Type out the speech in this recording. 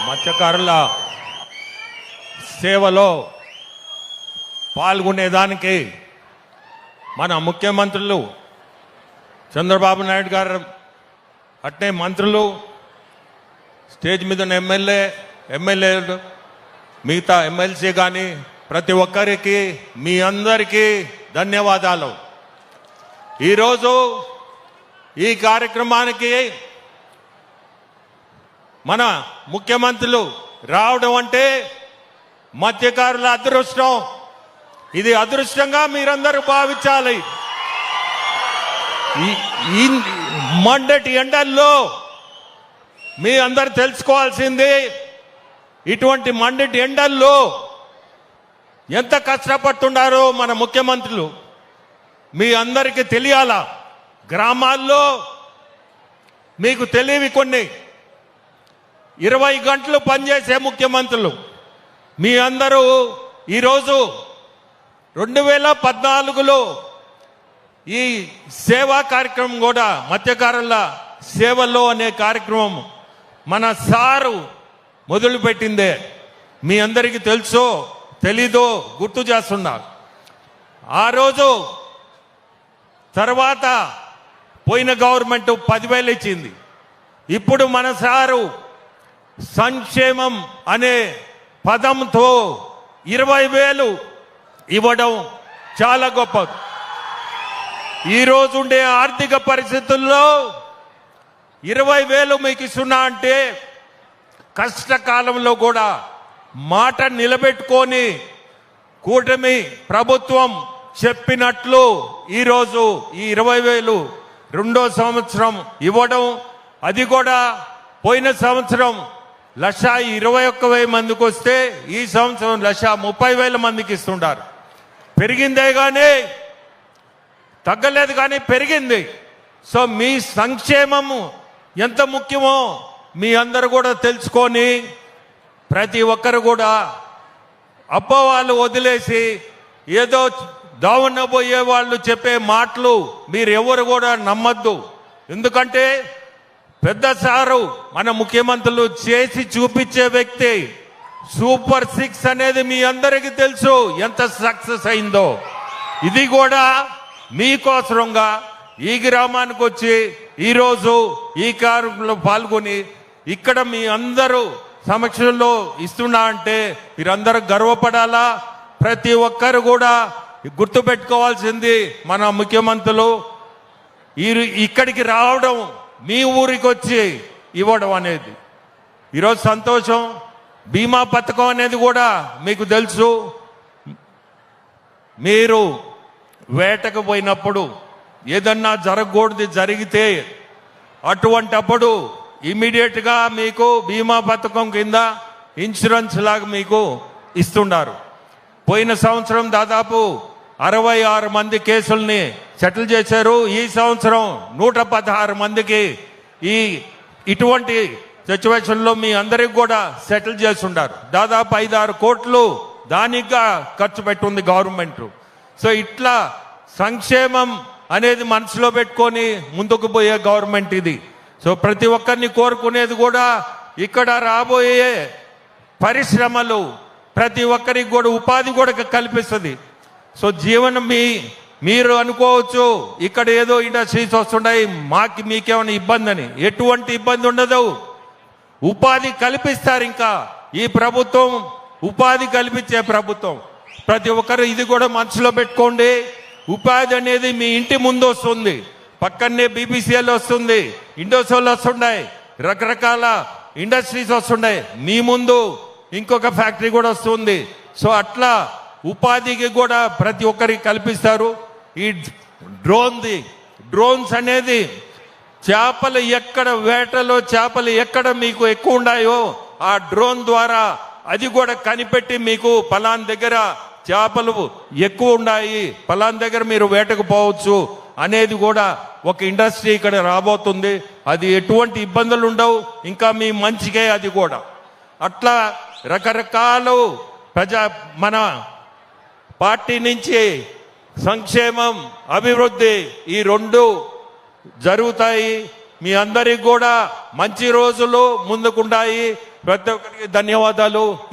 మత్స్యకారుల సేవలో పాల్గొనేదానికి మన ముఖ్యమంత్రులు చంద్రబాబు నాయుడు గారు అట్నే మంత్రులు స్టేజ్ మీద ఎమ్మెల్యేలు మిగతా ఎమ్మెల్సీ కానీ ప్రతి ఒక్కరికి మీ అందరికీ ధన్యవాదాలు. ఈరోజు ఈ కార్యక్రమానికి మన ముఖ్యమంత్రులు రావడం అంటే మత్స్యకారుల అదృష్టం. ఇది అదృష్టంగా మీరందరూ భావించాలి. ఈ మండటి ఎండల్లో మీ అందరు తెలుసుకోవాల్సింది, ఇటువంటి మండటి ఎండల్లో ఎంత కష్టపడుతున్నారో మన ముఖ్యమంత్రులు మీ అందరికీ తెలియాలా. గ్రామాల్లో మీకు తెలియవి కొన్ని 20 గంటలు పనిచేసే ముఖ్యమంత్రులు మీ అందరూ ఈరోజు 2014లో ఈ సేవా కార్యక్రమం కూడా మత్స్యకారుల సేవలో అనే కార్యక్రమం మన సారు మొదలుపెట్టిందే. మీ అందరికీ తెలుసో తెలీదో గుర్తు చేస్తున్నా. ఆ రోజు తర్వాత పోయిన గవర్నమెంట్ 10,000 ఇచ్చింది. ఇప్పుడు మన సారు సంక్షేమం అనే పదంతో 20,000 ఇవ్వడం చాలా గొప్పది. ఈరోజు ఉండే ఆర్థిక పరిస్థితుల్లో 20,000 మీకు ఇస్తున్నా అంటే కష్టకాలంలో కూడా మాట నిలబెట్టుకొని కూటమి ప్రభుత్వం చెప్పినట్లు ఈరోజు ఈ 20,000 రెండో సంవత్సరం ఇవ్వడం, అది కూడా పోయిన సంవత్సరం 1,21,000 మందికి వస్తే ఈ సంవత్సరం 1,30,000 మందికి ఇస్తుంటారు. పెరిగిందే కానీ తగ్గలేదు, కానీ పెరిగింది. సో మీ సంక్షేమము ఎంత ముఖ్యమో మీ అందరూ కూడా తెలుసుకొని ప్రతి ఒక్కరు కూడా అబ్బవాళ్ళు వదిలేసి ఏదో దావన పోయే వాళ్ళు చెప్పే మాటలు మీరు ఎవరు కూడా నమ్మద్దు. ఎందుకంటే పెద్ద సారు మన ముఖ్యమంత్రులు చేసి చూపించే వ్యక్తి. సూపర్ 6 అనేది మీ అందరికీ తెలుసు ఎంత సక్సెస్ అయిందో. ఇది కూడా మీకోసరంగా ఈ గ్రామానికి వచ్చి ఈరోజు ఈ కార్యక్రమంలో పాల్గొని ఇక్కడ మీ అందరూ సమక్షంలో ఇస్తున్నా అంటే మీరందరూ గర్వపడాలా. ప్రతి ఒక్కరు కూడా గుర్తుపెట్టుకోవాల్సింది, మన ముఖ్యమంత్రులు ఇక్కడికి రావడం, మీ ఊరికి వచ్చి ఇవ్వడం అనేది ఈరోజు సంతోషం. బీమా పథకం అనేది కూడా మీకు తెలుసు. మీరు వేటకు పోయినప్పుడు ఏదన్నా జరగకూడదు జరిగితే అటువంటప్పుడు ఇమీడియట్గా మీకు బీమా పథకం కింద ఇన్సూరెన్స్ లాగా మీకు ఇస్తున్నారు. పోయిన సంవత్సరం దాదాపు 66 మంది కేసుల్ని సెటిల్ చేశారు. ఈ సంవత్సరం 116 మందికి ఇటువంటి సిచ్యువేషన్లో మీ అందరికి కూడా సెటిల్ చేస్తుంటారు. దాదాపు 5-6 కోట్లు దానిగా ఖర్చు పెట్టుంది గవర్నమెంట్. సో ఇట్లా సంక్షేమం అనేది మనసులో పెట్టుకొని ముందుకు పోయే గవర్నమెంట్ ఇది. సో ప్రతి ఒక్కరిని కోరుకునేది కూడా ఇక్కడ రాబోయే పరిశ్రమలు ప్రతి ఒక్కరికి కూడా ఉపాధి కూడా కల్పిస్తుంది. సో జీవనం మీరు అనుకోవచ్చు ఇక్కడ ఏదో ఇండస్ట్రీస్ వస్తున్నాయి మీకేమైనా ఇబ్బంది అని. ఎటువంటి ఇబ్బంది ఉండదు, ఉపాధి కల్పిస్తారు. ఇంకా ఈ ప్రభుత్వం ఉపాధి కల్పించే ప్రభుత్వం. ప్రతి ఒక్కరు ఇది కూడా మనసులో పెట్టుకోండి. ఉపాధి అనేది మీ ఇంటి ముందు వస్తుంది, పక్కనే బీబీసీఎల్ వస్తుంది, ఇండోసోల్ వస్తున్నాయి, రకరకాల ఇండస్ట్రీస్ వస్తున్నాయి, మీ ముందు ఇంకొక ఫ్యాక్టరీ కూడా వస్తుంది. సో అట్లా ఉపాధికి కూడా ప్రతి ఒక్కరికి కల్పిస్తారు. ఈ డ్రోన్స్ అనేది చేపలు ఎక్కడ వేటలో చేపలు ఎక్కడ మీకు ఎక్కువ ఉన్నాయో ఆ డ్రోన్ ద్వారా అది కూడా కనిపెట్టి మీకు పలాన్ దగ్గర చేపలు ఎక్కువ ఉన్నాయి, పలాన్ దగ్గర మీరు వేటకు పోవచ్చు అనేది కూడా ఒక ఇండస్ట్రీ ఇక్కడ రాబోతుంది. అది ఎటువంటి ఇబ్బందులు ఉండవు, ఇంకా మీ మంచికే అది కూడా. అట్లా రకరకాల మన పార్టీ నుంచి సంక్షేమం అభివృద్ధి ఈ రెండు జరుగుతాయి. మీ అందరికి కూడా మంచి రోజులు ముందుకుంటాయి. ప్రతి ఒక్కరికి ధన్యవాదాలు.